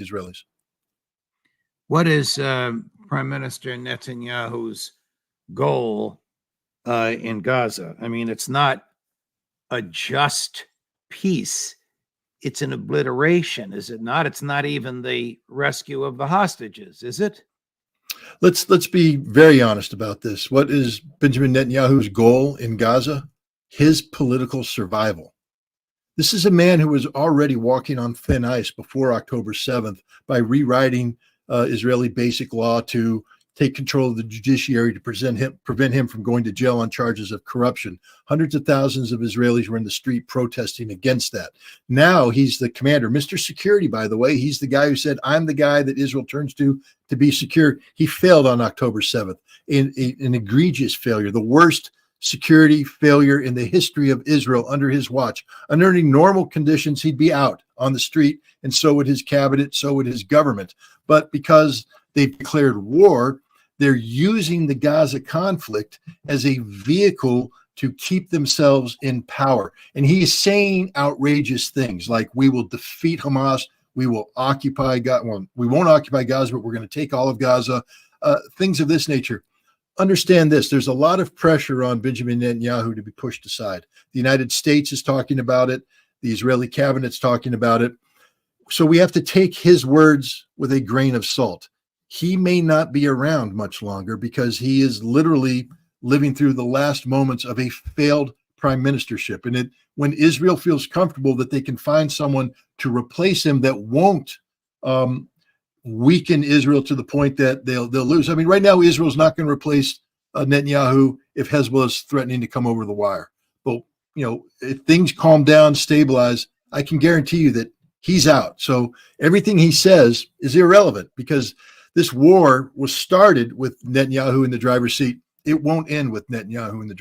Israelis. What is Prime Minister Netanyahu's goal in Gaza? I mean, it's not a just peace. It's an obliteration, is it not? It's not even the rescue of the hostages, is it? Let's be very honest about this. What is Benjamin Netanyahu's goal in Gaza? His political survival. This is a man who was already walking on thin ice before October 7th by rewriting Israeli basic law to take control of the judiciary to prevent him from going to jail on charges of corruption. Hundreds of thousands of Israelis were in the street protesting against that. Now he's the commander, Mr. Security, by the way. He's the guy who said, I'm the guy that Israel turns to be secure. He failed on October 7th, in an egregious failure, the worst security failure in the history of Israel under his watch. Under any normal conditions, he'd be out on the street, and so would his cabinet, so would his government. But because they've declared war, they're using the Gaza conflict as a vehicle to keep themselves in power. And he's saying outrageous things like, we will defeat Hamas, we will occupy Gaza, well, we won't occupy Gaza, but we're going to take all of Gaza, things of this nature. Understand this, there's a lot of pressure on Benjamin Netanyahu to be pushed aside. The United States is talking about it. The Israeli cabinet's talking about it. So we have to take his words with a grain of salt. He may not be around much longer because he is literally living through the last moments of a failed prime ministership. And when Israel feels comfortable that they can find someone to replace him that won't weaken Israel to the point that they'll lose. I mean, right now, Israel's not going to replace Netanyahu if Hezbollah is threatening to come over the wire. But, you know, if things calm down, stabilize, I can guarantee you that he's out. So everything he says is irrelevant because this war was started with Netanyahu in the driver's seat. It won't end with Netanyahu in the